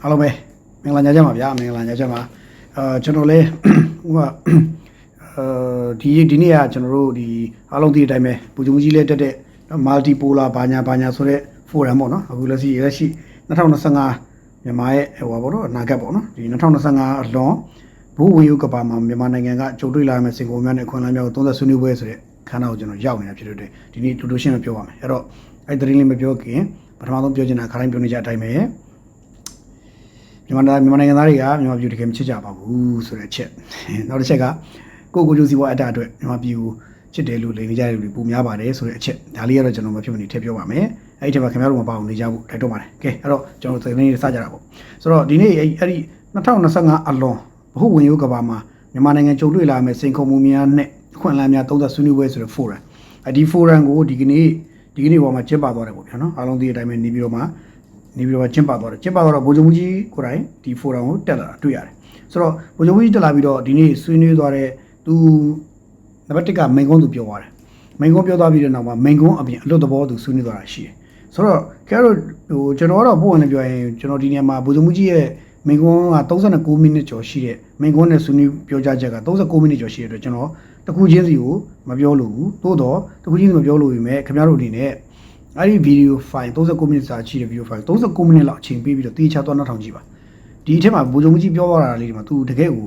အားလုံးပဲမင်္ဂလာညချမ်းပါဗျာမင်္ဂလာညချမ်းပါကျွန်တော်လည်းဟိုကဒီနေ့ကကျွန်တော်တို့ဒီအားလုံးဒီအတိုင်းပဲပူဂျုံကြီးလေးတက်တဲ့ multipolar ဘာညာဆိုတဲ့ forum ပေါ့နော်အခုလက်ရှိ2025မြန်မာရဲ့ဟိုပါပေါ့နော်အနာဂတ်ပေါ့နော်ဒီ2025အလွန်ဘိုးဝေယုကဘာမှာမြန်မာနိုင်ငံကကြုံတွေ့လာမယ့်စင်ကုန်များနဲ့အခွင့်အလမ်းများကိုသုံးသပ်ဆွေးနွေးပွဲဆိုတဲ့ခန်းတော်ကိုကျွန်တော်ရောက်နေတာဖြစ်တဲ့ဒီနေ့တူတူရှင်းမပြောပါမယ်အဲ့တော့အဲ့ဒီလေးမပြောခင်ပထမဆုံးပြောချင်တာခါတိုင်းပြောနေကြအတိုင်းပဲမြန်မာနိုင်ငံသားတွေကမြန်မာပြည်တကယ်မချစ်ကြပါဘူးဆိုတဲ့အချက်နောက်တစ်ချက်ကကိုကျိုးစီးပွားအတအတွက်မြန်မာပြည်ကိုချစ်တယ်လို့လိန်နေကြတဲ့လူတွေပုံများပါတယ်ဆိုတဲ့အချက်ဒါလေးကတော့ကျွန်တော်မဖြစ်မနေထည့်ပြောပါမယ်အဲ့ဒီထဲမှာခင်ဗျားတို့မပါအောင်နေကြဖို့တိုက်တွန်းပါတယ်ကဲအဲ့တော့ကျွန်တော်သတင်းလေးစကြတာပေါ့ဆိုတော့ဒီနေ့အဲ့ဒီ2025အလွန်ဘဟုဝင်ရုပ်ကဘာမှာမြန်မာနိုင်ငံကြုံတွေ့လာမယ့်စိန်ခေါ်မှုများနဲ့အခွင့်အလမ်းများသုံးသပ်ဆွေးနွေးပွဲဆိုတဲ့ forum ဒီ forum ကိုဒီကနေ့ပေါ်မှာကျင်းပသွားတယ်ပေါ့ဗျာနော်အားလုံးဒီအတိုင်းပဲနေပြီးတော့ကျင်းပသွားတယ်ကျင်းပသွားတော့ဗိုလ်ချုပ်ကြီးကိုယ်တိုင်ဒီ forum ကိုတက်လာတာတွေ့ရတယ်ဆိုတော့ဗိုလ်ချုပ်ကြီးတက်လာပြီးတော့ဒီနေ့ဆွေးနွေးသွားတဲ့သူနံပါတ်1ကမိန်ကုန်းသူပြောသွားတယ်မိန်ကုန်းပြောသွားပြီးတဲ့နောက်မှာမိန်ကုန်းအပြင်အလွတ်သဘောသူဆွေးနွေးသွားတာရှိတယ်ဆိုတော့ကျတော့ကျွန်တော်ကတော့ပို့ဝင်နေပြောရင်ကျွန်တော်ဒီနေရာမှာဗိုလ်ချုပ်ကြီးရဲ့မိန်ကုန်းက39မိနစ်ကျော်ရှိတဲ့မိန်ကုန်းနဲ့ဆွေးနွေးပြောကြားချက်က39မိနစ်ကျော်ရှိတဲ့အတွက်ကျွန်တော်တခုချင်းစီကိုမပြောလို့ဘူးသို့တော့တခုချင်းစီမပြောလို့ပြီမဲ့ခင်ဗျားတို့အနေနဲ့အဲ့ဒီဗီဒီယိုဖိုင်39မိနစ်စာရှိတဲ့ဗီဒီယိုဖိုင်39မိနစ်လောက်အချိန်ပေးပြီးတော့တေချာသွားနောက်ထောင်ကြည့်ပါဒီအထက်မှာဗိုလ်ချုပ်ကြီးပြောသွားတာလေးတွေမှာသူတကယ်ကို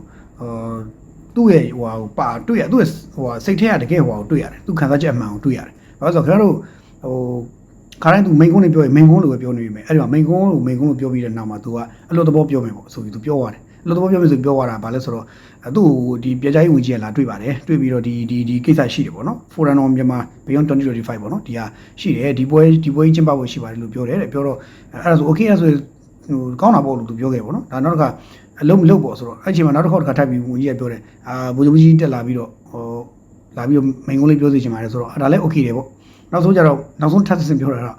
သူ့ရဲ့ဟိုပါတွေ့ရသူ့ရဲ့ဟိုစိတ်ထဲကတကယ်ဟိုတွေ့ရတယ်သူခံစားချက်အမှန်ကိုတွေ့ရတယ်ဘာလို့ဆိုတော့ခင်ဗျားတို့ဟိုခါတိုင်းသူမိန်ကုန်းလေးပြောရင်မိန်ကုန်းလိုပဲပြောနေပြီမယ်အဲ့ဒီမှာမိန်ကုန်းလိုပြောပြီးတဲ့နောက်မှာသူကအလွတ်သဘောပြောမယ်ပေါ့ဆိုပြီးသူပြောသွားတယ်အလွတ်သဘောပြောမယ်ဆိုပြောသွားတာဘာလဲဆိုတော့သူ့ဒီပြကြရေးဝင်ကြီးကလာတွေ့ပါတယ်တွေ့ပြီးတော့ဒီကိစ္စရှိတယ်ပေါ့နော် Forum on Myanmar Beyond 2025ပေါ့နော်ဒီဟာရှိတယ်ဒီပွဲကြီးကျင်းပဖို့ရှိပါတယ်လို့ပြောတယ်တဲ့ပြောတော့အဲ့ဒါဆို okay အဲ့ဆိုဟိုကောင်းတာပေါ့လို့သူပြောခဲ့ပေါ့နော်ဒါနောက်တစ်ခါအလုံးမလုပ်ပေါ့ဆိုတော့အဲ့ချိန်မှာနောက်တစ်ခါထပ်ပြီးဝင်ကြီးကပြောတယ်ဗိုလ်ချုပ်ကြီးတက်လာပြီးတော့လာပြီးတော့မိန်ကုန်းလေးပြောစီချင်ပါတယ်ဆိုတော့ဒါလည်း okay တယ်ပေါ့နောက်ဆုံးထပ်ဆင်ပြောတာတော့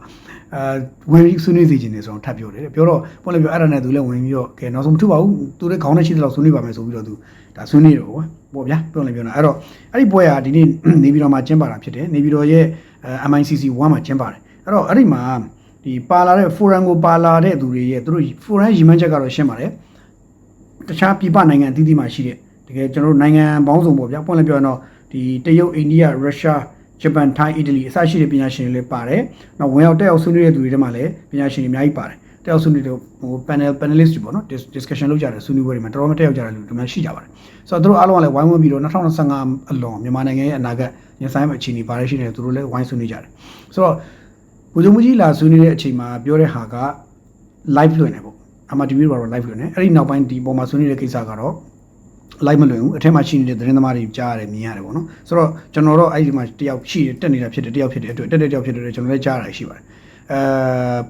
ဝင်ပြီးဆွေးနွေးစီခြင်းနေဆိုတော့ထပ်ပြောတယ်ပြောတော့ပေါ့လည်းပြောအဲ့ဒါနဲ့သူလည်းဝင်ပြီးတော့ကဲနောက်ဆုံးမထူပါဘူးသူလည်းခေါင်းနဲ့ရှိတဲ့လောက်ဆွေးနွေးပါမယ်ဆိုပြီးတော့သူဒါဆွေးနွေးတော့ပေါ့ဗျာပြောနေပြောတာအဲ့တော့အဲ့ဒီပွဲကဒီနေ့နေပြည်တော်မှာကျင်းပတာဖြစ်တယ်နေပြည်တော်ရဲ့ MICC 1မှာကျင်းပါတယ်အဲ့တော့အဲ့ဒီမှာဒီပါလာတဲ့ forum ကိုပါလာတဲ့သူတွေရဲ့သူတို့ forum ရည်မှန်းချက်ကတော့ရှင်းပါတယ်တခြားပြည်ပနိုင်ငံအသီးသီးမှာရှိတဲ့တကယ်ကျွန်တော်တို့နိုင်ငံပေါင်းစုံပေါ့ဗျာပေါ့လည်းပြောရင်တော့ဒီတရုတ်အိန္ဒိယရုရှားဂျပန်ထိုင်းအီတလီအစရှိတဲ့ပညာရှင်တွေလည်းပါတယ်။နောက်ဝင်ရောက်တက်ရောက်ဆွေးနွေးတဲ့သူတွေထဲမှာလည်းပညာရှင်တွေအများကြီးပါတယ်။တက်ရောက်ဆွေးနွေးတဲ့ဟို panelist တွေပေါ့နော် discussion လုပ်ကြတဲ့ဆွေးနွေးပွဲတွေမှာတော်တော်များတက်ရောက်ကြတဲ့လူတွေများရှိကြပါတယ်။ဆိုတော့သူတို့အားလုံးကလည်းဝိုင်းဝန်းပြီးတော့2025အလွန်မြန်မာနိုင်ငံရဲ့အနာဂတ်ရင်ဆိုင်မယ့်အခြေအနေပါရရှိနေတယ်သူတို့လည်းဝိုင်းဆွေးနွေးကြတယ်။ဆိုတော့ဗိုလ်ချုပ်မှုကြီးလာဆွေးနွေးတဲ့အချိန်မှာပြောတဲ့ဟာက live လွှင့်နေပေါ့။အမှ TV တော့ live လွှင့်နေ။အဲ့ဒီနောက်ပိုင်းဒီပုံမှာဆွေးနွေးတဲ့ကိစ္စကတော့လိုက်မလွင်ဘူးအထက်မှာရှိနေတဲ့သတင်းသမားတွေကြားရတယ်မြင်ရတယ်ပေါ့နော်ဆိုတော့ကျွန်တော်တော့အဲ့ဒီမှာတယောက်ရှိတယ်တက်နေတာဖြစ်တယ်တယောက်ဖြစ်တဲ့အတွက်တက်တဲ့တယောက်ဖြစ်တဲ့အတွက်ကျွန်တော်လည်းကြားရတယ်ရှိပါတယ်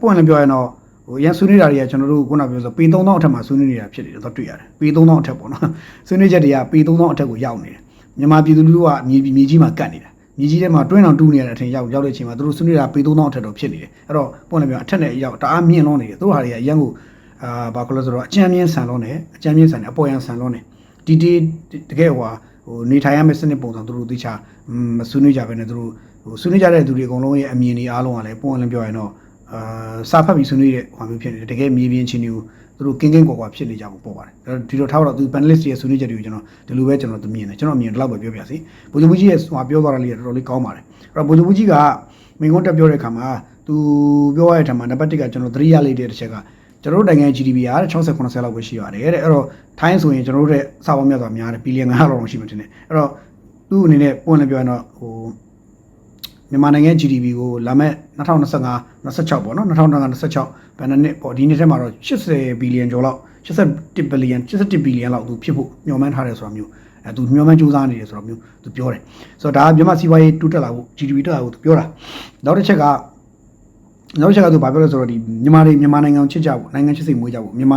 ပွင့်လည်းပြောရင်တော့ဟိုရန်ဆွေးနွေးတာတွေကကျွန်တော်တို့ခုနပြောဆိုပေ3000အထက်မှာဆွေးနွေးနေတာဖြစ်တယ်တော့တွေ့ရတယ်ပေ3000အထက်ပေါ့နော်ဆွေးနွေးချက်တွေကပေ3000အထက်ကိုရောက်နေတယ်မြန်မာပြည်သူလူထုကမြေကြီးမှာကတ်နေတာမြေကြီးထဲမှာတွင်းအောင်တူးနေရတဲ့အထင်ရောက်တဲ့အချိန်မှာသူတို့ဆွေးနွေးတာပေ3000အထက်တော့ဖြစ်နေတယ်အဲ့တော့ပွင့်လည်းပြောအထက်နဲ့ရောက်တအားမြင့်လွန်းနေတယ်သူတို့ဟာတွေကအရန်ကိုဘာကလို့ဆိုတော့အကြမ်းမြင့်ဆန်လွန်းတယ်အကြမ်းမြင့်ဆန်တယ်အပေါ်ရန်ဆန်လွန်းတယ်ဒီတကယ်ဟိုနေထိုင်ရမယ့်စနစ်ပုံစံသူတို့သိချာမဆွေးနွေးကြဘဲနဲ့သူတို့ဆွေးနွေးကြတဲ့သူတွေအကုန်လုံးရဲ့အမြင်တွေအားလုံးကလည်းပုံလည်းပြောရင်တော့စာဖတ်ပြီးဆွေးနွေးတဲ့ဟိုမျိုးဖြစ်နေတယ်တကယ်မြေပြင်ချင်းတွေကိုသူတို့ကင်းကွာဖြစ်နေကြဖို့ပေါ်ပါတယ်ဒီလိုထားတော့သူ panelist ရဲ့ဆွေးနွေးချက်တွေကိုကျွန်တော်ဒီလိုပဲကျွန်တော်မြင်တယ်ကျွန်တော်မြင်တယ်လောက်ပဲပြောပြစီဗိုလ်ချုပ်ကြီးရဲ့ဟိုပြောသွားတာလေးတော်တော်လေးကောင်းပါတယ်အဲ့တော့ဗိုလ်ချုပ်ကြီးကမိန်ကုန်းတက်ပြောတဲ့အခါမှာသူပြောရတဲ့ထက်မှာနံပါတ်1ကကျွန်တော်သတိရလိုက်တဲ့တစ်ချက်ကကျွန်တော်တို့နိုင်ငံ GDP က60-90လောက်ပဲရှိပါတယ်တဲ့အဲ့တော့ထိုင်းဆိုရင်ကျွန်တော်တို့ရဲ့စာပေါင်းများစွာများတယ်ဘီလီယံ900လောက်ရှိမှတင်တယ်အဲ့တော့သူ့အနေနဲ့ပွင့်လည်းပြောရင်တော့ဟိုမြန်မာနိုင်ငံ GDP ကိုလာမဲ့2025-26ပေါ့နော်2025-26ဘယ်နှစ်ပေါ့ဒီနှစ်ထဲမှာတော့80ဘီလီယံကျော်လောက်81ဘီလီယံလောက်သူဖြစ်ဖို့မျှော်မှန်းထားတယ်ဆိုတာမျိုးသူမျှော်မှန်းစူးစမ်းနေတယ်ဆိုတာမျိုးသူပြောတယ်ဆိုတော့ဒါကမြန်မာစီးပွားရေးတိုးတက်လာဖို့ GDP တက်လာဖို့သူပြောတာနောက်တစ်ချက်ကသူဘာပြောလဲဆိုတော့ဒီမြန်မာနိုင်ငံကိုချစ်ကြဖို့နိုင်ငံချစ်စိတ်မွေးကြဖို့မြန်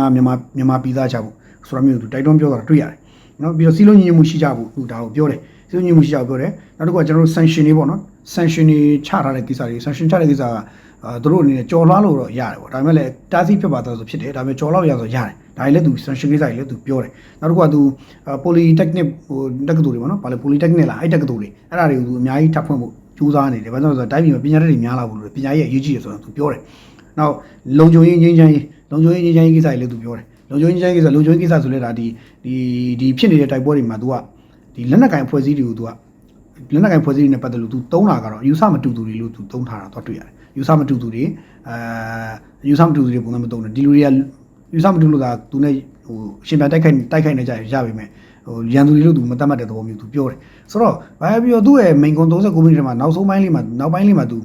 မာပြည်သားကြဖို့ဆိုတာမျိုးသူတိုက်တွန်းပြောတာတွေ့ရတယ်နော်ပြီးတော့စီးလုံးညီမှုရှိကြဖို့သူဒါကိုပြောတယ်စီးလုံးညီမှုရှိကြဖို့ပြောတယ်နောက်တစ်ခုကကျွန်တော်တို့ sanction တွေပေါ့နော် sanction တွေချထားတဲ့ကိစ္စတွေ sanction ချတဲ့ကိစ္စကသူတို့အနေနဲ့ကြော်လွှားလို့တော့ရတယ်ပေါ့ဒါပေမဲ့လည်းတားဆီးဖြစ်ပါတော့ဆိုဖြစ်တယ်ဒါပေမဲ့ကြော်လောက်ရဆိုရတယ်ဒါလည်းသူ sanction ကိစ္စတွေလည်းသူပြောတယ်နောက်တစ်ခုကသူ polytechnic ဟိုတက္ကသိုလ်တွေပေါ့နော်ဘာလဲ polytechnic လားအဲ့တက္ကသိုလ်တွေအဲ့ဒါတွေကိုသူအများကြီးထပ်ဖွင့်ဖို့ကြိုးစားနေတယ်ဘာလို့လဲဆိုတော့တိုင်းပြည်မှာပညာတတ်တွေများလာဖို့လို့ပညာရေးအရေးကြီးတယ်ဆိုတော့သူပြောတယ်နောက်လုံခြုံရေးငြိမ်းချမ်းရေး လုံခြုံရေးငြိမ်းချမ်းရေးကိစ္စတွေလည်းသူပြောတယ်လုံခြုံရေးငြိမ်းချမ်းရေးကိစ္စလုံခြုံရေးကိစ္စဆိုလဲဒါဒီဖြစ်နေတဲ့တိုက်ပွဲတွေမှာ तू ကဒီလက်နက်ကင်ဖွဲ့စည်းတွေကို तू ကလက်နက်ကင်ဖွဲ့စည်းတွေနဲ့ပတ်သက်လို့ तू သုံးတာကတော့ယူဆမတူသူတွေလို့ तू သုံးထားတာတော့တွေ့ရတယ်ယူဆမတူသူတွေယူဆမတူသူတွေပုံစံမသုံးတယ်ဒီလူတွေကယူဆမတူလို့သာ तू နဲ့ဟိုရှင်ပြန်တိုက်ခိုက်နေကြရပါမယ်ဟိုရန်သူတွေလို့ तू မတတ်မှတ်တဲ့သဘောမျိုး तू ပြောတယ်ဆိုတော့ဘာပဲပြောသူ့ရဲ့ main ကုန်း39မိနစ်ထဲမှာနောက်ပိုင်းလေးမှာ तू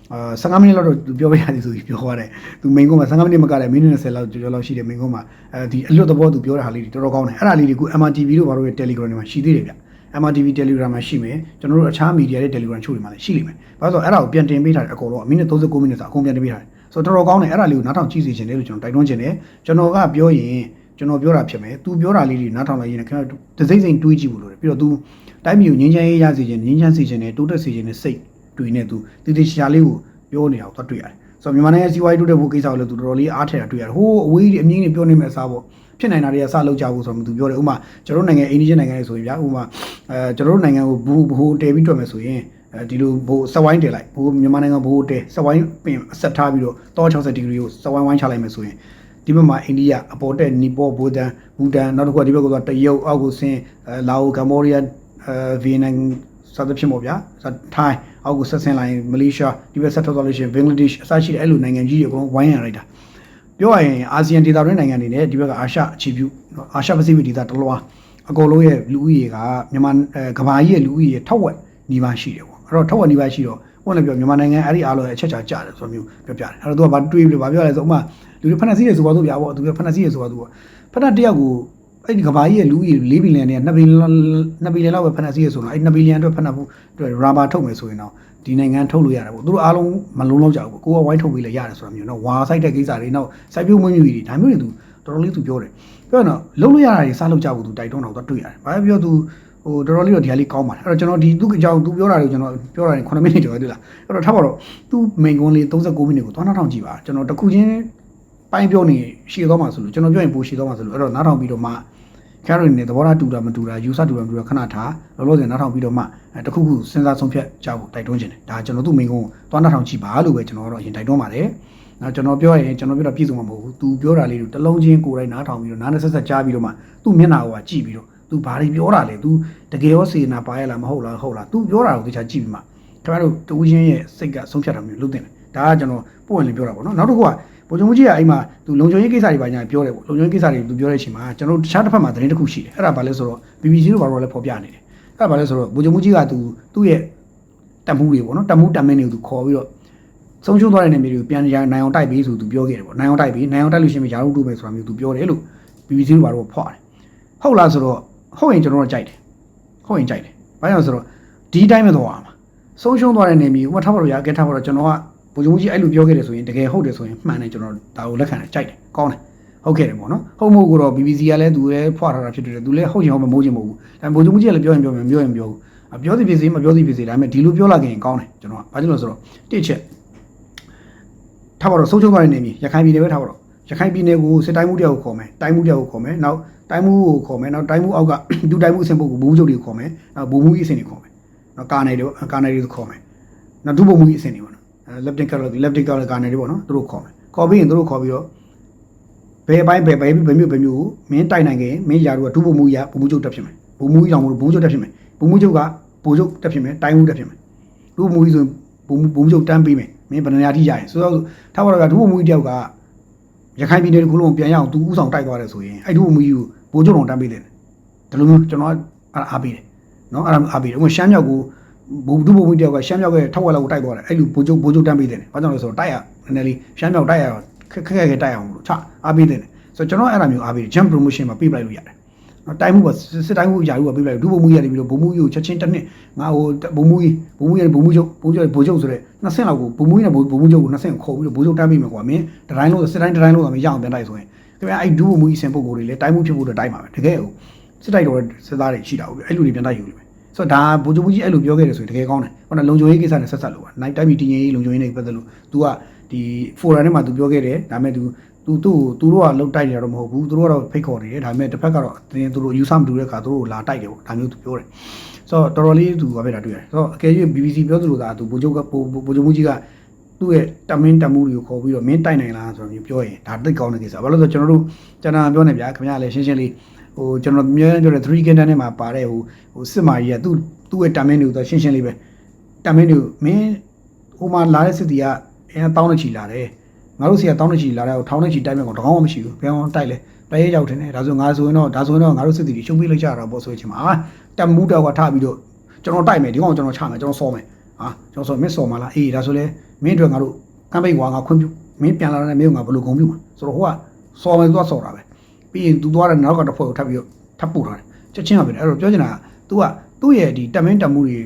15မိနစ်လောက်တော့ तू ပြောပြရတယ်ဆိုပြီးပြောသွားတယ် तू main ကုန်းမှာ15မိနစ်မကတဲ့မိနစ်20လောက်ကျော်လောက်ရှိတယ် main ကုန်းမှာဒီအလွတ်သဘော तू ပြောတဲ့ဟာလေးတွေတော်တော်ကောင်းတယ်အဲ့ဒါလေးတွေကို MRTV တို့ဘာလို့ရဲ့ Telegram တွေမှာရှိသေးတယ်ဗျ MRTV Telegram မှာရှိမယ်ကျွန်တော်တို့အခြား media တွေ Telegram ချို့တွေမှာလည်းရှိလိမ့်မယ်ဘာလို့ဆိုအဲ့ဒါကိုပြန်တင်ပေးထားတယ်အကုန်လုံးမိနစ်39မိနစ်ဆိုအကုန်ပြန်တင်ပေးထားတယ်ဆိုတော့တော်တော်ကောင်းတယ်အဲ့ဒါလေးကိုနားထောင်ကြည့်စေချင်တယ်လို့ကျွန်တော်တိုက်တွန်းချင်တယ်ကျွန်တော်ကပြောရင်ကျွန်တော်ပြောတာဖြစ်မယ် तू ပြောတာလေးတွေနားထောင်လိုက်ရင်ခင်ဗျာတစိမ့်စိမ့်တွေးကြည့်ဖို့လိုတယ်ပြီးတော့ तू တိုင်းပြည်ကိုငြင်းချမ်းရေးရစေချင်ငြင်းချမ်းစေချင်တယ်တိုးတက်စေချင်တဲ့စိတ်တွေနဲ့ तू တည်ရှာလေးကိုပြောနေတာကိုတွေ့ရတယ်ဆိုတော့မြန်မာနိုင်ငံစီးပွားရေးတိုးတက်ဖို့ကိစ္စကိုလည်း तू တော်တော်လေးအားထည့်တာတွေ့ရတယ်ဟိုးအဝေးကြီးအမြင့်ကြီးပြောနေမဲ့အစားပေါ့ဖြစ်နိုင်တာတွေကစလောက်ကြဖို့ဆိုတော့ तू ပြောတယ်ဥမာကျွန်တော်နိုင်ငံအိန္ဒိယနိုင်ငံတွေဆိုရင်ဗျာဥမာကျွန်တော်တို့နိုင်ငံကိုဘိုးတဲပြီးတွေ့မယ်ဆိုရင်ဒီလိုဘိုးစက်ဝိုင်းတဲလိုက်ဘိုးမြန်မာနိုင်ငံဘိုးတဲစက်ဝိုင်းပင်အဆက်ထားပြီးတော့60ဒီဂရီကိုစက်ဝိုင်းချလိုက်မယ်ဆိုရင်ဒီဘက်မှာအိန္ဒိယအပေါ်တက်နီပေါဘူတန်နောက်တစ်ခုကဒီဘက်ကတရုတ်အောက်ကိုဆင်းလာအိုကမ္ဘောဒီးယားဗီယက်နမ်စသဖြင့်ပေါ့ဗျာထိုင်းအောက်ကိုဆက်ဆင်းလာရင်မလေးရှားဒီဘက်ဆက်ထွက်သွားလို့ရှိရင်ဘင်္ဂလားဒေ့ရှ်အစရှိတဲ့အဲ့လိုနိုင်ငံကြီးတွေအကုန်ဝိုင်းရလိုက်တာပြောရရင်အာဆီယံဒေသတွင်းနိုင်ငံတွေနဲ့ဒီဘက်ကအာရှအခြေပြုအာရှပစိဖိတ်ဒေသတလွှားအကုန်လုံးရဲ့လူဦးရေကမြန်မာကမ္ဘာကြီးရဲ့လူဦးရေထောက်ဝက်နီးပါးရှိတယ်ပေါ့အဲ့တော့ထောက်ဝက်နီးပါးရှိတော့ဟုတ်လည်းပြောမြန်မာနိုင်ငံအဲ့ဒီအားလုံးရဲ့အချက်ချာကြတယ်ဆိုမျိုးပြောပြတယ်အဲ့တော့သူကဘာတွေးပြီးဘာပြောလဲဆိုဥမာလူတွေဖက်နှက်စီးရဆိုပါတော့ဗျာပေါ့သူကဖက်နှက်စီးရဆိုပါတော့ဖက်နှက်တယောက်ကိုအဲ့ဒီကမ္ဘာကြီးရဲ့လူဦးရေ4ဘီလီယံနဲ့2ဘီလီယံလောက်ပဲဖက်နှက်စီးရဆိုတော့အဲ့2ဘီလီယံအတွက်ဖက်နှက်ဖို့အတွက်ရာဘာထုတ်မယ်ဆိုရင်တော့ဒီနိုင်ငံထုတ်လို့ရတယ်ပေါ့သူတို့အားလုံးမလုံးလောက်ကြဘူးကိုကဝိုင်းထုတ်ပြီးလဲရတယ်ဆိုတာမျိုးနော်ဝါဆိုင်တဲ့ကိစ္စတွေနောက်စိုက်ပျိုးမွေးမြူတွေဒါမျိုးတွေသူတော်တော်လေးသူပြောတယ်ပြောတော့လုံးလို့ရတာတွေစားလို့ကြဘူးသူတိုက်တွန်းတော့တွေ့ရတယ်ဘာပဲပြောသူဟိုတော်တော်လေးတော့ဒီဟာလေးကောင်းပါတယ်အဲ့တော့ကျွန်တော်ဒီသူ့အကြောင်းသူပြောတာတွေကျွန်တော်ပြောတာနေ9မိနစ်ကျော်တွေ့လားအဲ့တော့ထားပါတော့သူ့ main ကုန်းလေး39မိနစ်ကိုသွားနားထောင်ကြည့်ပါကျွန်တော်တခုချင်းပိုင်းပြောနေရှည်သွားမှာဆိုလို့ကျွန်တော်ပြောရင်ပိုရှည်သွားမှာဆိုလို့အဲ့တော့နားထောင်ပြီးတော့မှခါရိုနေသဘောထားတူတာမတူတာယူဆတူတာမတူတာခဏထားလောလောဆယ်နားထောင်ပြီးတော့မှတခုခုစဉ်းစားဆုံးဖြတ်ကြဖို့တိုက်တွန်းခြင်းတယ်ဒါကျွန်တော်သူ့ main ကုန်းကိုသွားနားထောင်ကြည့်ပါလို့ပဲကျွန်တော်တော့အရင်တိုက်တွန်းပါတယ်နော်ကျွန်တော်ပြောရင်ကျွန်တော်ပြောတာပြည့်စုံမှာမဟုတ်ဘူးသူပြောတာလေးတွေတစ်လုံးချင်းကိုယ်တိုင်နားထောင်ပြီးတော့နားနဲ့ဆက်ကြားပြီးတော့မှသူ့မျက်နှာကိုကြည့်ပြီးတော့तू ဘာတွေပြောတာလဲ तू တကယ်ရောစေနာပါရလားမဟုတ်လား तू ပြောတာကိုတခြားကြည့်ပြီးမှခင်ဗျားတို့တူးချင်းရဲ့စိတ်ကဆုံးဖြတ်တာမျိုးလုပ်တင်တယ်ဒါကကျွန်တော်ပို့ဝင်လင်းပြောတာပေါ့နော်နောက်တစ်ခုကဗိုလ်ချုပ်ကြီးကအဲ့မှာ तू လုံခြုံရေးကိစ္စတွေပါညာပြောတယ်ပေါ့လုံခြုံရေးကိစ္စတွေ तू ပြောတဲ့အချိန်မှာကျွန်တော်တခြားတစ်ဖက်မှာသတင်းတစ်ခုရှိတယ်အဲ့ဒါဘာလဲဆိုတော့ BBC တို့ဘာလို့လဲဖော်ပြနေတယ်အဲ့ဒါဘာလဲဆိုတော့ဗိုလ်ချုပ်ကြီးက तू သူ့ရဲ့တပ်မှုတွေပေါ့နော်တပ်မှုတပ်မင်းတွေကို तू ခေါ်ပြီးတော့ဆုံးရှုံးသွားတဲ့နေမျိုးတွေကိုပြန်နိုင်အောင်တိုက်ပေးဆို तू ပြောခဲ့တယ်ပေါ့နိုင်အောင်တိုက်လို့ရှိရင်ယာရုတူမယ်ဆိုတာမျိုး तू ပြောတယ်လို့ BBC တို့ဘာလို့ဖော်တယ်ဟုတ်လားဆိုတော့ဟုတ်ရင်ကျွန်တော်တို့ကြိုက်တယ်ဘာကြောင့်ဆိုတော့ဒီတိုင်းပဲသွားမှာဆုံးရှုံးသွားတဲ့နေမျိုးဥပမာထားပါတော့ရကဲထားပါတော့ကျွန်တော်ကဗိုလ်ချုပ်ကြီးအဲ့လိုပြောခဲ့တယ်ဆိုရင်တကယ်ဟုတ်တယ်ဆိုရင်မှန်တယ်ကျွန်တော်ဒါကိုလက်ခံတယ်ကြိုက်တယ်ကောင်းတယ်ဟုတ်ခဲ့တယ်ပေါ့နော်ဟုတ်မဟုတ်ကိုတော့ BBC ကလည်းသူလည်းဖွာထားတာဖြစ်တယ်သူလည်းဟုတ်ချင်ဟုတ်မမိုးချင်မဟုတ်ဘူးဒါဗိုလ်ချုပ်ကြီးကလည်းပြောရင်ပြောသည်ဖြစ်စေမပြောသည်ဖြစ်စေဒါပေမဲ့ဒီလိုပြောလာခင်ကောင်းတယ်ကျွန်တော်ကဘာလို့လဲဆိုတော့တစ်ချက်ထားပါတော့ဆုံးရှုံးသွားတဲ့နေမျိုးရခိုင်ပြည်နယ်ပဲထားပါတော့ရခိုင်ပြည်နယ်ကိုစစ်တိုင်းမှုတယောက်ကိုခေါ်မယ်တိုင်းမှုတယောက်ကိုခေါ်မယ်နောက်တိုင်းမှုကိုခေါ်မယ်နောက်တိုင်းမှုအောက်ကဒူတိုင်းမှုအဆင့်ပုဂ္ဂိုလ်ဘုံချုပ်တွေကိုခေါ်မယ်နောက်ဘုံမှုကြီးအဆင့်တွေခေါ်မယ်နောက်ကာနယ်တွေခေါ်မယ်နောက်ဒုဘုံမှုကြီးအဆင့်တွေပေါ့နော်left color ကာနယ်တွေပေါ့နော်သူတို့ခေါ်မယ်ခေါ်ပြီးရင်သူတို့ခေါ်ပြီးတော့ဘယ်ပိုင်းဘယ်မျိုးကိုမင်းတိုက်နိုင်ခင်မင်းယာတို့ကဒုဘုံမှုကြီးကဘုံမှုချုပ်တက်ဖြစ်မယ်ဘုံမှုကြီးတောင်ဘုံချုပ်တက်ဖြစ်မယ်ဘုံမှုချုပ်ကဘိုလ်ချုပ်တက်ဖြစ်မယ်တိုင်းမှုတက်ဖြစ်မယ်ဒုဘုံမှုကြီးဆိုဘုံမှုချုပ်တန်းပေးမယ်မင်းဘယ်နှရာထိရရင်ဆိုတော့ထားပါတော့ကဒုဘုံမှုကြီးတယောက်ကရခိုင်ပြည်နယ်တစ်ခုလုံးပြန်ရအောင်သူဥဆောင်တိုက်သွားတယ်ဆိုရင်အဲ့ဒုဘုံမှုကြီးကိုဘိုလ်ချုပ်တော်တန်းပေးတယ်ဒီလိုမျိုးကျွန်တော်အားပေးတယ်နော်အဲ့ဒါအားပေးတယ်ဥပမာရှမ်းမြောက်ကိုဒုဘုံမှုတယောက်ကရှမ်းမြောက်ကထောက်ဝက်လောက်ကိုတိုက်သွားတယ်အဲ့လိုဘိုလ်ချုပ်တန်းပေးတယ်ဘာကြောင့်လဲဆိုတော့တိုက်ရနည်းနည်းလေးရှမ်းမြောက်တိုက်ရတော့ခက်တိုက်အောင်လို့ချအားပေးတယ်ဆိုတော့ကျွန်တော်အဲ့ဒါမျိုးအားပေးတယ် jump promotion မှာပေးပလိုက်လို့ရတယ်နော်တိုင်းမှုကစစ်တိုင်းမှုအရာကြီးကပေးပလိုက်ဒုဘုံမှုကြီးရတယ်ပြီးတော့ဘုံမှုကြီးကိုချက်ချင်းတစ်နှစ်ငါဟိုဘုံမှုကြီးဘုံမှုချုပ်ဆိုတဲ့နှစ်ဆင့်လောက်ကိုဘုံမှုကြီးနဲ့ဘုံမှုချုပ်ကိုနှစ်ဆင့်ခေါ်ပြီးတော့ဘိုလ်ချုပ်တန်းပေးမယ်ကွာမင်းတတိုင်းလို့စစ်တိုင်းလို့ဆိုမရအောင်ပြန်တိုက်ဆိုရင်ခင်ဗျာအဲ့ဒုဘုံမှုကြီးစင်ပုဂ္ဂိုလ်တွေလည်းတိုင်းမှုဖြစ်ဖို့တော့တိုက်ပါမယ်တကယ်ဟိုစစ်တိုက်တော်စစ်သားတွေရှိတာဟုတ်ပြီအဲ့လိုတွေပြန်တိုက်ယူလိမ့်မယ်ဆိုတော့ဒါဗိုလ်ချုပ်ကြီးအဲ့လိုပြောခဲ့တယ်ဆိုရင်တကယ်ကောင်းတယ်ဟိုလုံခြုံရေးကိစ္စနဲ့ဆက်ဆက်လို့ပါနိုင်တိုင်းပြည်တည်ငြိမ်ရေးလုံခြုံရေးနဲ့ပတ်သက်လို့ तू ကဒီဖိုရမ်ထဲမှာ तू ပြောခဲ့တယ်ဒါပေမဲ့ तू တို့ကလှုပ်တိုက်နေတော့မဟုတ်ဘူးသူတို့ကတော့ဖိတ်ခေါ်နေတယ်ဒါပေမဲ့တစ်ဖက်ကတော့တင်းသူတို့ယူဆမတူတဲ့အခါသူတို့လာတိုက်တယ်ပေါ့ဒါမျိုး तू ပြောတယ်ဆိုတော့တော်တော်လေး तू ဘာဖြစ်တာတွေ့ရတယ်ဆိုတော့အကယ်၍ BBC ပြောသလိုသာ तू ဗိုလ်ချုပ်မှုကြီးက သူ့ရဲ့တမင်းတမှုတွေကိုခေါ်ပြီးတော့မင်းတိုက်နိုင်လားဆိုတော့မျိုးပြောရင်ဒါတိတ်ကောင်းတဲ့ကိစ္စဘာလို့လဲဆိုတော့ကျွန်တော်တို့ကျွန်တော်ပြောနေဗျာခင်ဗျားလည်းရှင်းရှင်းလေးဟိုကျွန်တော်အများကြီးပြောတဲ့3 Kingdom ထဲမှာပါတဲ့ဟိုစစ်မာကြီးကသူ့ရဲ့တမင်းတွေကိုရှင်းရှင်းလေးပဲတမင်းတွေမင်းဟိုမှာလာတဲ့စစ်တီကအင်းတောင်းနေချီလာတယ်ငါတို့စီကတောင်းနေချီလာတဲ့ဟိုထောင်းနေချီတိုက်မဲ့ကောင်တကောင်းမှမရှိဘူးဘယ်အောင်တိုက်လဲတိုက်ရဲရောက်တယ်နဲ့ဒါဆိုငါဆိုရင်တော့ငါတို့စစ်တီတွေရှုံးပေးလိုက်ကြတာပေါ့ဆိုရင်မှာတမူးတောက်ကထပြီးတော့ကျွန်တော်တိုက်မယ်ဒီကောင်ကျွန်တော်ချမယ်ကျွန်တော်စောမယ်ကျွန်တော်စောမင်းစောမလားအေးဒါဆိုလဲမင်းတို့ငါတို့ကမ်းပိတ်ကွာငါခွင့်ပြုမင်းပြန်လာတဲ့မင်းကငါဘယ်လိုဂုဏ်ပြုမှာဆိုတော့ဟိုကစောမယ်သွားစောတာပဲပြီးရင် तू သွားတဲ့နောက်ကတော့ဖွဲ့ကိုထပ်ပြီးတော့ထပ်ပို့ထားတယ်ချက်ချင်းပဲအဲ့တော့ပြောချင်တာက तू ကသူ့ရဲ့ဒီတမင်းတမှုတွေ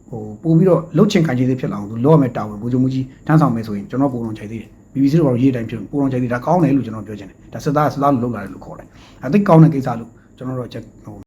ဟိုပို့ပြီးတော့လှုပ်ချင်ခံချင်သေးဖြစ်လာအောင် तू လောရမယ်တာဝန်ဘူဂျုံမူကြီးတန်းဆောင်မယ်ဆိုရင်ကျွန်တော်ပုံလုံးချိန်သေးတယ် BBC တို့ဘာလို့ရေးတိုင်းဖြစ်ပုံလုံးချိန်သေးဒါကောင်းတယ်လို့ကျွန်တော်ပြောချင်တယ်ဒါစစ်သားလို့လုပ်လာတယ်လို့ခေါ်တယ်အဲ့သိကောင်းတဲ့ကိစ္စလို့ကျွန်တော်တို့ဟို